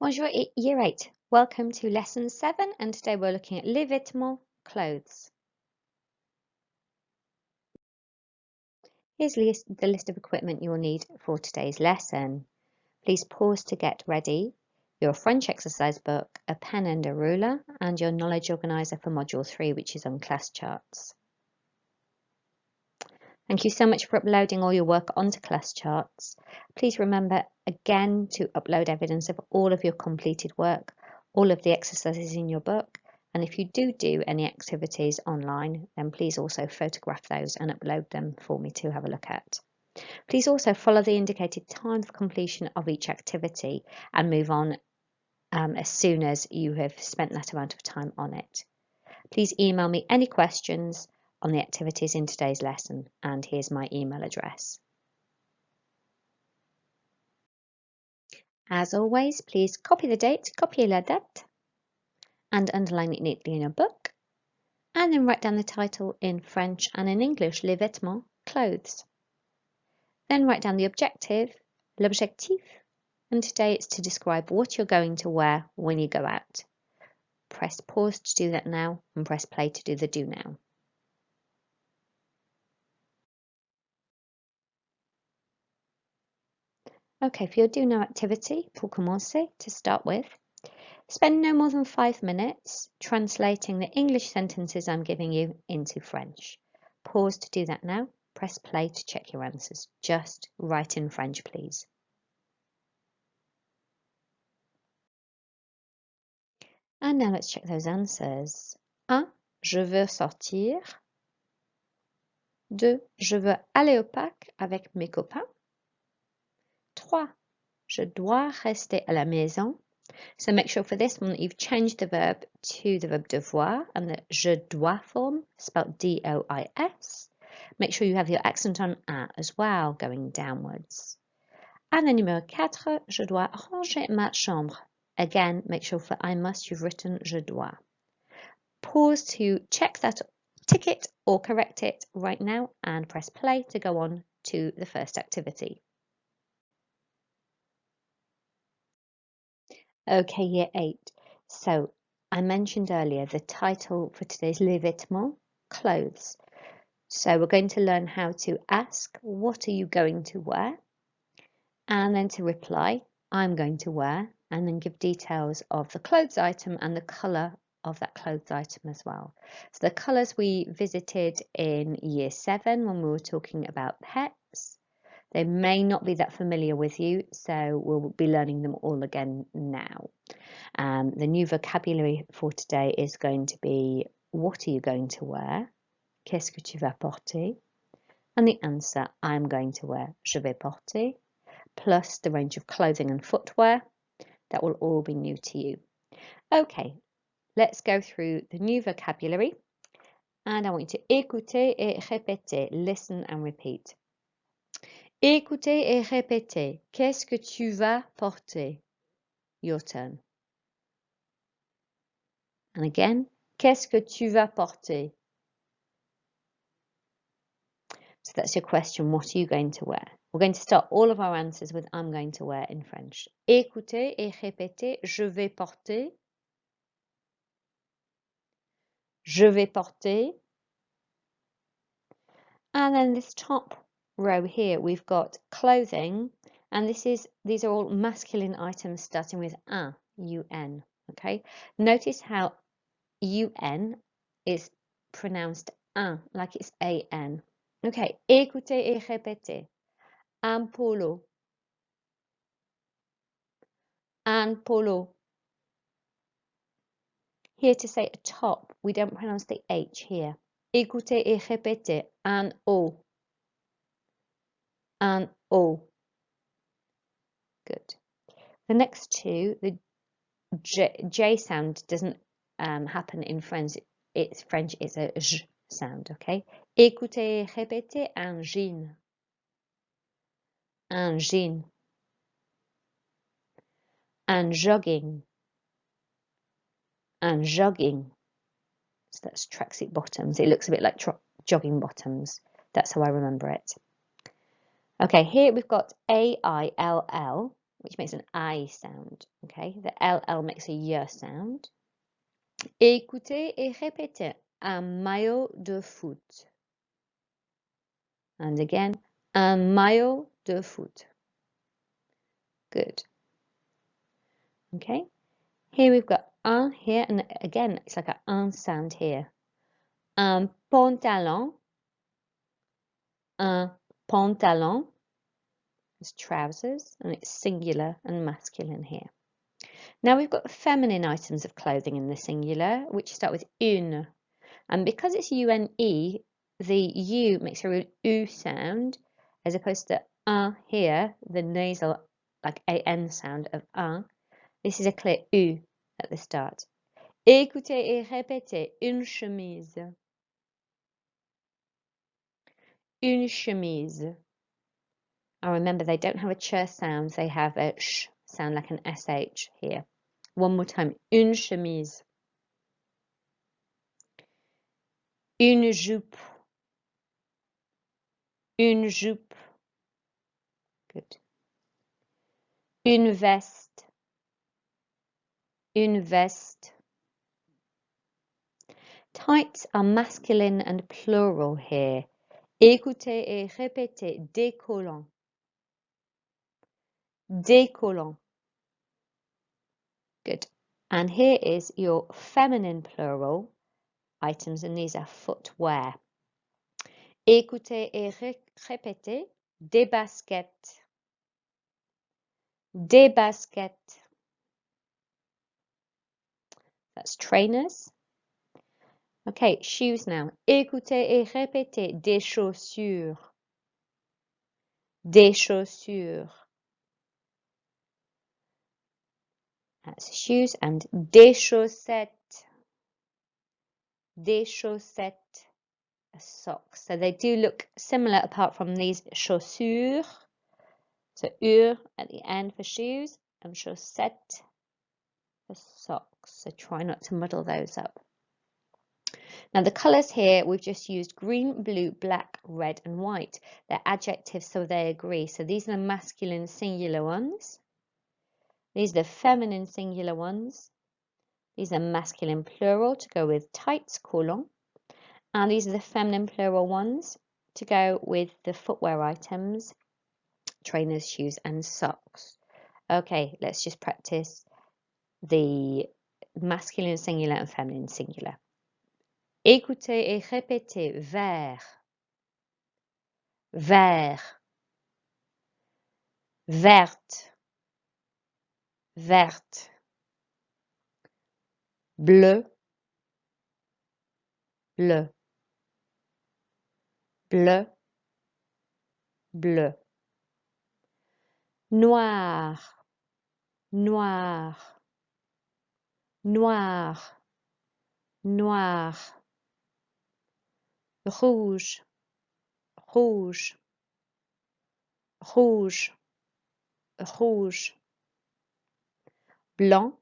Bonjour Year 8. Welcome to Lesson 7 and today we're looking at les vêtements, clothes. Here's the list of equipment you will need for today's lesson. Please pause to get ready your French exercise book, a pen and a ruler, and your knowledge organiser for Module 3, which is on class charts. Thank you so much for uploading all your work onto class charts. Please remember again to upload evidence of all of your completed work, all of the exercises in your book, and if you do any activities online, then please also photograph those and upload them for me to have a look at. Please also follow the indicated time for completion of each activity and move on as soon as you have spent that amount of time on it. Please email me any questions on the activities in today's lesson, and here's my email address. As always, please copy the date, copier la date, and underline it neatly in a book, and then write down the title in French and in English, les vêtements, clothes. Then write down the objective, l'objectif, and today it's to describe what you're going to wear when you go out. Press pause to do that now, and press play to do the do now. Okay, for your do now activity, pour commencer, to start with, spend no more than 5 minutes translating the English sentences I'm giving you into French. Pause to do that now, press play to check your answers. Just write in French, please. And now let's check those answers. 1. Je veux sortir. 2. Je veux aller au parc avec mes copains. 3. Je dois rester à la maison. So make sure for this one that you've changed the verb to the verb devoir and the je dois form, spelled D-O-I-S. Make sure you have your accent on A as well, going downwards. And then numéro 4, je dois ranger ma chambre. Again, make sure for I must you've written je dois. Pause to check that ticket or correct it right now and press play to go on to the first activity. Okay, Year 8. So I mentioned earlier the title for today's les vêtements, clothes. So we're going to learn how to ask, what are you going to wear? And then to reply, I'm going to wear, and then give details of the clothes item and the colour of that clothes item as well. So the colours we visited in Year 7 when we were talking about pets. They may not be that familiar with you, so we'll be learning them all again now. The new vocabulary for today is going to be, what are you going to wear? Qu'est-ce que tu vas porter? And the answer, I'm going to wear, je vais porter, plus the range of clothing and footwear. That will all be new to you. Okay, let's go through the new vocabulary. And I want you to écouter et répéter, listen and repeat. Écoutez et répétez. Qu'est-ce que tu vas porter? Your turn. And again, qu'est-ce que tu vas porter? So that's your question. What are you going to wear? We're going to start all of our answers with I'm going to wear in French. Écoutez et répétez. Je vais porter. Je vais porter. And then this top row here, we've got clothing, and these are all masculine items starting with un, un. Okay, notice how un is pronounced un, like it's an. Okay, écoutez et répétez. Un polo. Un polo. Here to say a top, we don't pronounce the H here. Écoutez et répétez. Un haut. Un haut. Good. The next two, the J sound doesn't happen in French. It's a J sound, okay? Écoutez et répétez un jean. Un jean. Un jogging. Un jogging. So that's tracksuit bottoms. It looks a bit like jogging bottoms. That's how I remember it. Okay, here we've got AILL, which makes an I sound. Okay, the LL makes a Y sound. Écoutez et répétez. Un maillot de foot. And again, un maillot de foot. Good. Okay, here we've got un here, and again, it's like un sound here. Un pantalon. Un pantalon is trousers, and it's singular and masculine here. Now we've got feminine items of clothing in the singular, which start with une. And because it's une, the U makes a real U sound, as opposed to un here, the nasal, like an sound of un. This is a clear U at the start. Écoutez et répétez, une chemise. Une chemise. Now remember, they don't have a ch sound, they have a sh sound like an sh here. One more time, une chemise. Une jupe. Une jupe. Good. Une veste. Une veste. Tights are masculine and plural here. Écoutez et répétez, décollant. Décollant. Good. And here is your feminine plural items, and these are footwear. Écoutez et répétez, des baskets. Des baskets. That's trainers. Okay, shoes now. Écoutez et répétez, des chaussures. Des chaussures. That's shoes. And des chaussettes. Des chaussettes. Socks. So they do look similar apart from these chaussures. So at the end for shoes and chaussette for socks. So try not to muddle those up. Now the colours here, we've just used green, blue, black, red and white. They're adjectives, so they agree. So these are the masculine singular ones. These are the feminine singular ones. These are masculine plural to go with tights, collant. And these are the feminine plural ones to go with the footwear items, trainers, shoes and socks. Okay, let's just practice the masculine singular and feminine singular. Écoutez et répétez, vert, vert, verte, verte, bleu, bleu, bleu, bleu, noir, noir, noir, noir, rouge, rouge, rouge, rouge, blanc,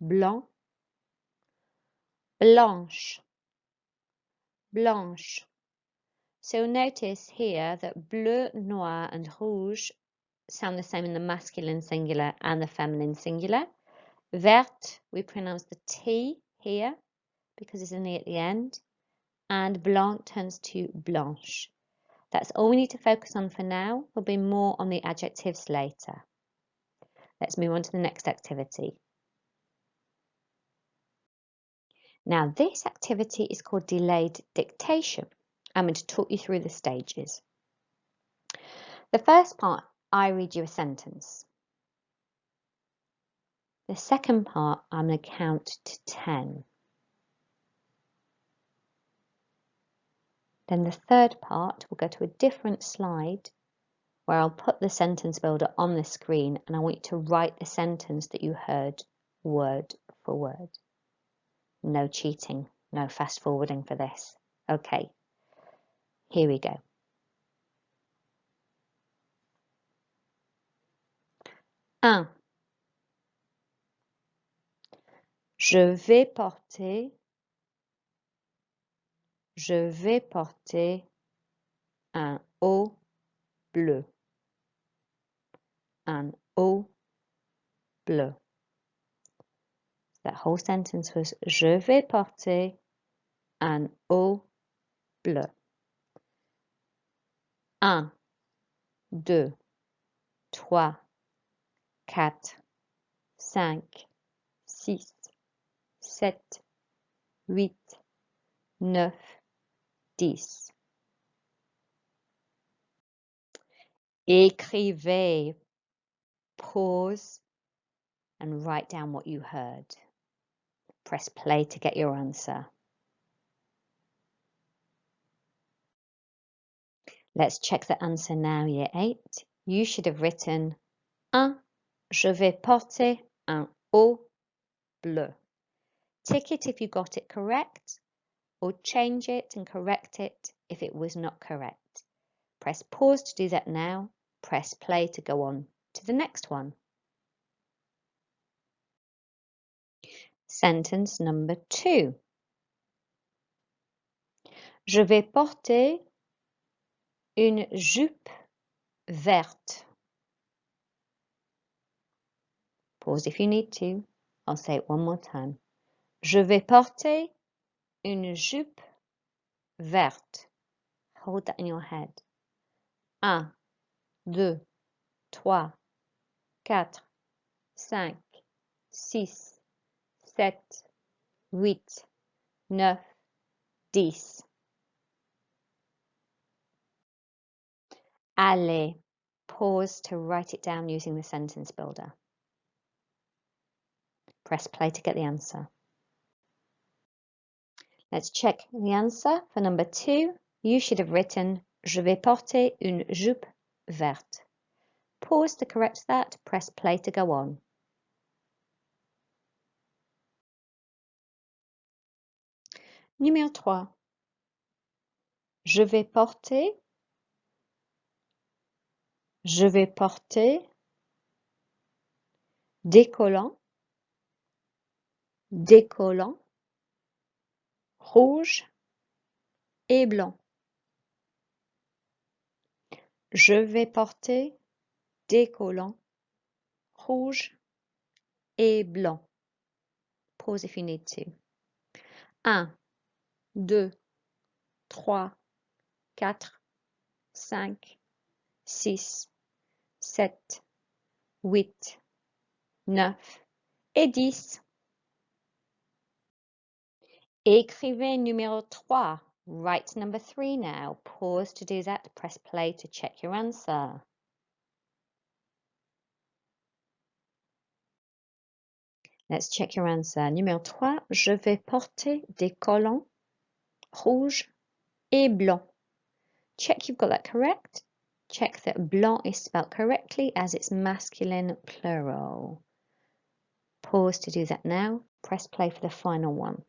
blanc, blanche, blanche. So notice here that bleu, noir and rouge sound the same in the masculine singular and the feminine singular. Verte, we pronounce the T here because it's an E at the end. And blanc turns to blanche. That's all we need to focus on for now. There'll be more on the adjectives later. Let's move on to the next activity. Now this activity is called delayed dictation. I'm going to talk you through the stages. The first part, I read you a sentence. The second part, I'm going to count to 10. Then the third part, we'll go to a different slide where I'll put the sentence builder on the screen and I want you to write the sentence that you heard word for word. No cheating, no fast forwarding for this. Okay, here we go. Un. Je vais porter un haut bleu. un haut bleu. That whole sentence was je vais porter un haut bleu. 1, 2, 3, 4, 5, 6, 7, 8, 9, 10. Écrivez, pause, and write down what you heard. Press play to get your answer. Let's check the answer now, Year 8. You should have written 1. Je vais porter un haut bleu. Tick it if you got it correct, or change it and correct it if it was not correct. Press pause to do that now. Press play to go on to the next one. Sentence number 2. Je vais porter une jupe verte. Pause if you need to. I'll say it one more time. Je vais porter une jupe verte. Hold that in your head. 1, 2, 3, 4, 5, 6, 7, 8, 9, 10. Allez. Pause to write it down using the sentence builder. Press play to get the answer. Let's check the answer for number 2. You should have written Je vais porter une jupe verte. Pause to correct that. Press play to go on. Numéro 3. Je vais porter des collants rouges et blancs. Je vais porter des collants rouges et blancs. Pause if you need to. 1, 2, 3, 4, 5, 6, 7, 8, 9 et 10. Écrivez numéro 3. Write number 3 now. Pause to do that. Press play to check your answer. Let's check your answer. Numéro 3. Je vais porter des collants rouges et blancs. Check you've got that correct. Check that blanc is spelled correctly as it's masculine plural. Pause to do that now. Press play for the final one.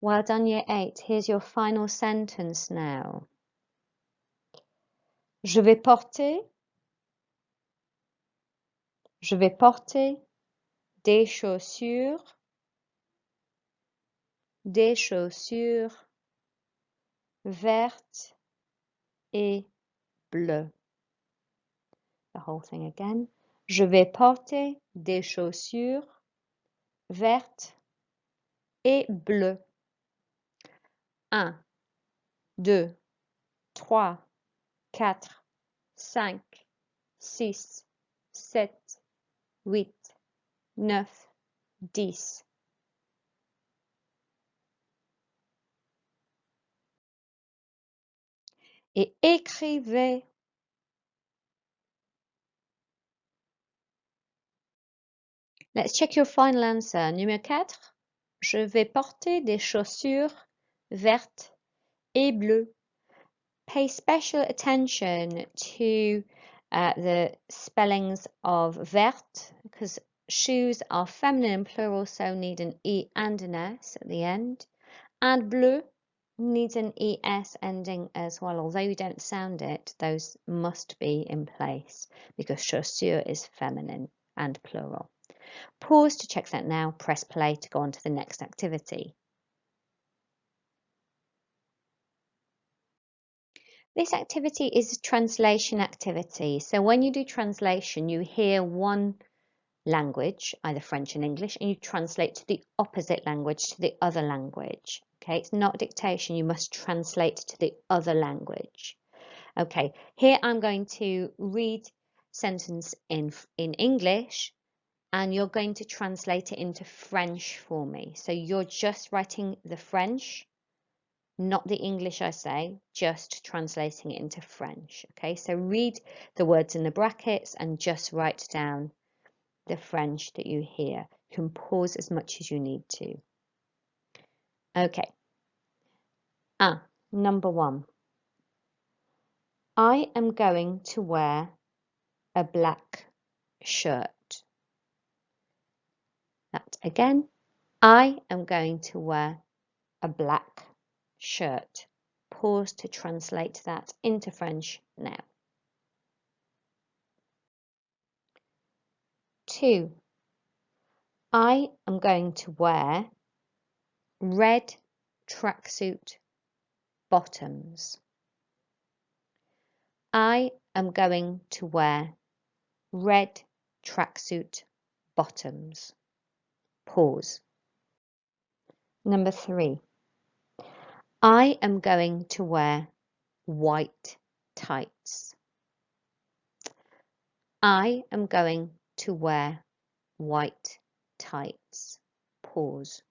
Well done, Year 8. Here's your final sentence now. Je vais porter des chaussures vertes et bleues. The whole thing again. Je vais porter des chaussures vertes et bleues. 1, 2, 3, 4, 5, 6, 7, 8, 9, 10. Et écrivez. Let's check your final answer. Numéro 4. Je vais porter des chaussures vertes et bleues. Pay special attention to the spellings of verte, because shoes are feminine and plural, so need an E and an S at the end. And bleu needs an ES ending as well. Although you don't sound it, those must be in place because chaussure is feminine and plural. Pause to check that now. Press play to go on to the next activity. This activity is a translation activity. So when you do translation, you hear one language, either French and English, and you translate to the opposite language, to the other language. Okay, it's not dictation, you must translate to the other language. Okay, here I'm going to read sentence in English, and you're going to translate it into French for me. So you're just writing the French, not the English I say, just translating it into French. Okay, so read the words in the brackets and just write down the French that you hear. You can pause as much as you need to. Okay. Number 1. I am going to wear a black shirt. That again, I am going to wear a black shirt. Pause to translate that into French now. 2. I am going to wear red tracksuit bottoms. I am going to wear red tracksuit bottoms. Pause. Number 3. I am going to wear white tights. I am going to wear white tights. Pause.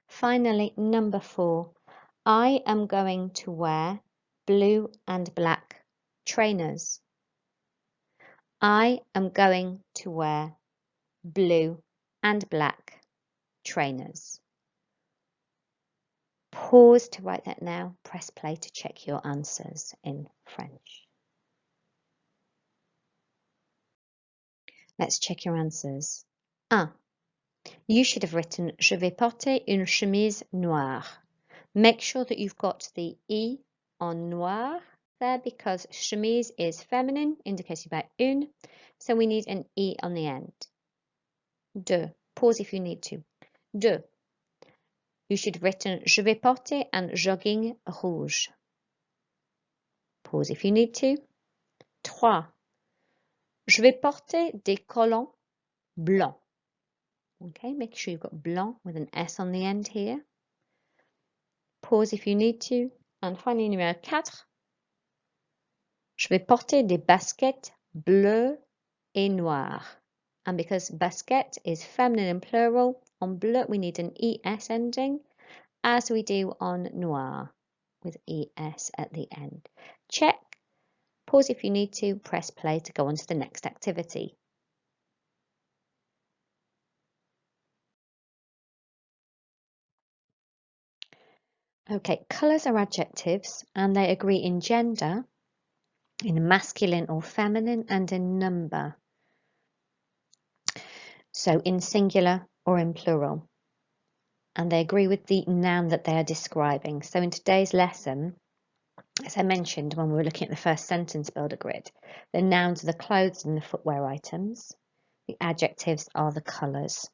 Finally, number 4. I am going to wear blue and black trainers. I am going to wear blue and black trainers. Pause to write that now. Press play to check your answers in French. Let's check your answers. 1. You should have written Je vais porter une chemise noire. Make sure that you've got the E on noir there because chemise is feminine, indicated by une, so we need an E on the end. 2. Pause if you need to. 2. You should have written Je vais porter un jogging rouge. Pause if you need to. 3. Je vais porter des collants blancs. Okay, make sure you've got blanc with an S on the end here. Pause if you need to. And finally, numéro 4. Je vais porter des baskets bleues et noires. And because basket is feminine and plural, on bleu we need an ES ending, as we do on noir, with ES at the end. Check. Pause if you need to. Press play to go on to the next activity. Okay, colours are adjectives and they agree in gender, in masculine or feminine, and in number. So in singular or in plural. And they agree with the noun that they are describing. So in today's lesson, as I mentioned when we were looking at the first sentence builder grid, the nouns are the clothes and the footwear items. The adjectives are the colours.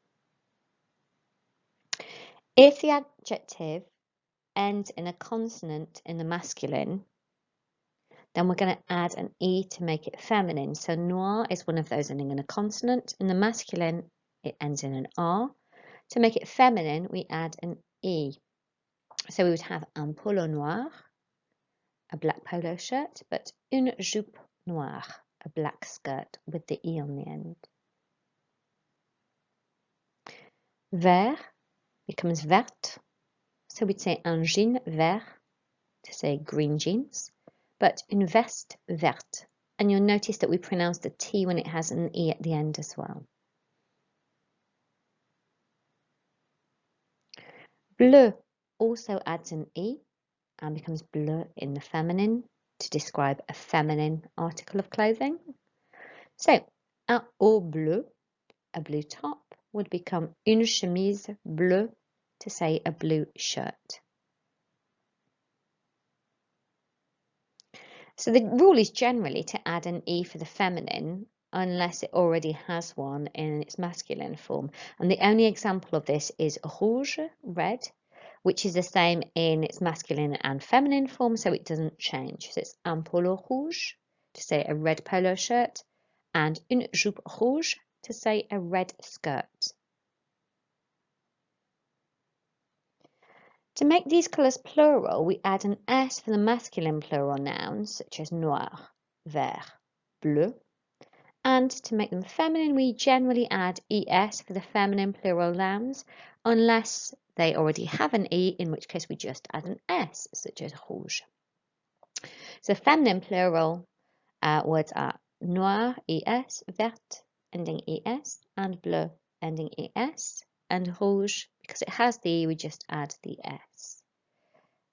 If the adjective ends in a consonant in the masculine, then we're going to add an E to make it feminine. So noir is one of those ending in a consonant. In the masculine, it ends in an R. To make it feminine, we add an E. So we would have un polo noir, a black polo shirt, but une jupe noire, a black skirt with the E on the end. Vert becomes verte. So we'd say un jean vert to say green jeans, but une veste verte. And you'll notice that we pronounce the T when it has an E at the end as well. Bleu also adds an E and becomes bleu in the feminine to describe a feminine article of clothing. So, un haut bleu, a blue top, would become une chemise bleue to say a blue shirt. So the rule is generally to add an E for the feminine unless it already has one in its masculine form. And the only example of this is rouge, red, which is the same in its masculine and feminine form, so it doesn't change. So it's un polo rouge to say a red polo shirt, and une jupe rouge to say a red skirt. To make these colours plural, we add an S for the masculine plural nouns, such as noir, vert, bleu. And to make them feminine, we generally add ES for the feminine plural nouns, unless they already have an E, in which case we just add an S, such as rouge. So feminine plural words are noir, ES, vert, ending ES, and bleu, ending ES, and rouge, because it has the E, we just add the S.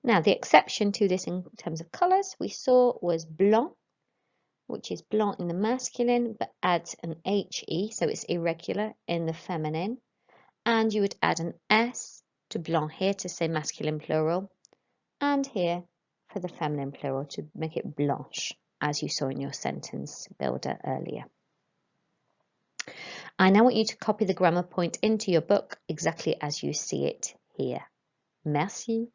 Now, the exception to this in terms of colours we saw was blanc, which is blanc in the masculine, but adds an HE, so it's irregular in the feminine. And you would add an S to blanc here to say masculine plural, and here for the feminine plural to make it blanche, as you saw in your sentence builder earlier. I now want you to copy the grammar point into your book exactly as you see it here. Merci.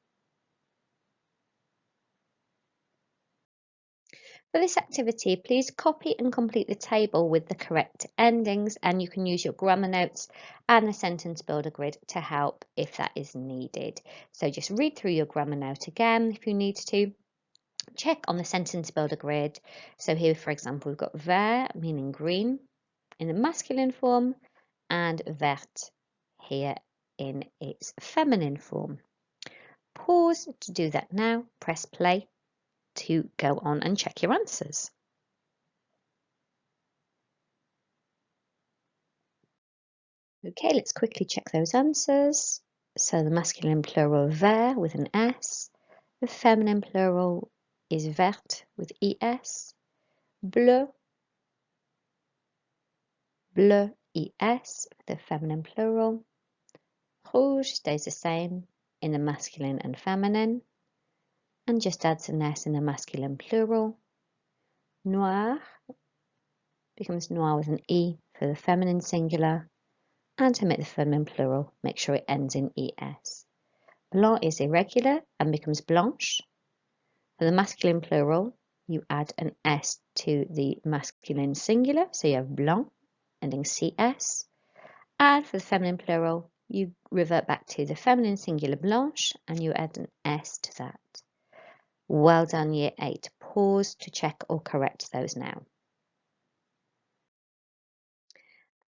For this activity, please copy and complete the table with the correct endings, and you can use your grammar notes and the sentence builder grid to help if that is needed. So just read through your grammar note again if you need to. Check on the sentence builder grid. So here, for example, we've got vert, meaning green, in the masculine form, and verte here in its feminine form. Pause to do that now. Press play to go on and check your answers. Okay, let's quickly check those answers. So the masculine plural vert with an S, the feminine plural is verte with ES, bleu, bleu ES for the feminine plural, rouge stays the same in the masculine and feminine, and just adds an S in the masculine plural, noir becomes noir with an E for the feminine singular, and to make the feminine plural, make sure it ends in ES. Blanc is irregular and becomes blanche. For the masculine plural, you add an S to the masculine singular, so you have blanc, ending CS. And for the feminine plural, you revert back to the feminine singular blanche, and you add an S to that. Well done, Year 8. Pause to check or correct those now.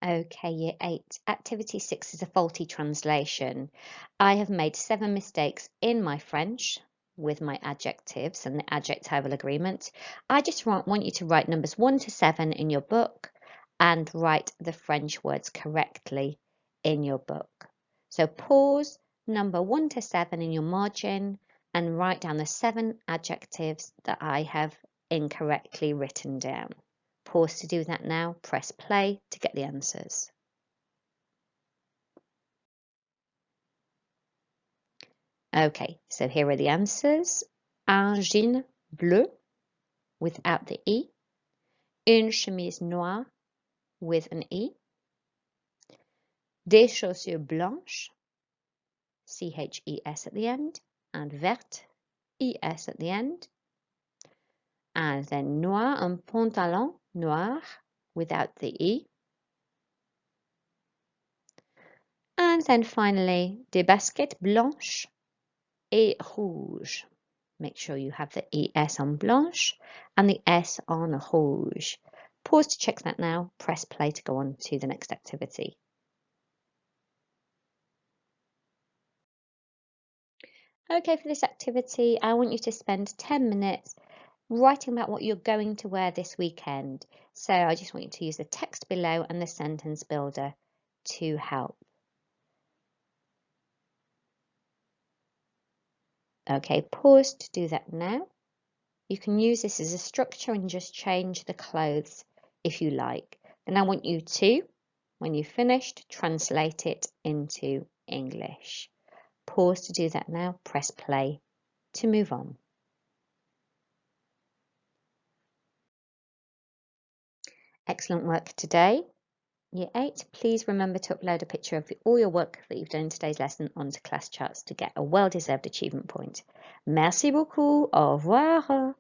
Okay, Year 8. Activity 6 is a faulty translation. I have made 7 mistakes in my French with my adjectives and the adjectival agreement. I just want you to write numbers 1 to 7 in your book and write the French words correctly in your book. So pause number 1 to 7 in your margin and write down the 7 adjectives that I have incorrectly written down. Pause to do that now, press play to get the answers. Okay, so here are the answers. Un jean bleu without the E. Une chemise noire with an E. Des chaussures blanches, CHES at the end, and verte, ES at the end. And then noir, un pantalon noir without the E. And then finally, des baskets blanches et rouges. Make sure you have the ES on blanche and the S on rouge. Pause to check that now. Press play to go on to the next activity. Okay, for this activity, I want you to spend 10 minutes writing about what you're going to wear this weekend. So I just want you to use the text below and the sentence builder to help. Okay, pause to do that now. You can use this as a structure and just change the clothes if you like. Then I want you to, when you've finished, translate it into English. Pause to do that now. Press play to move on. Excellent work today. Year 8, please remember to upload a picture of all your work that you've done in today's lesson onto class charts to get a well-deserved achievement point. Merci beaucoup. Au revoir.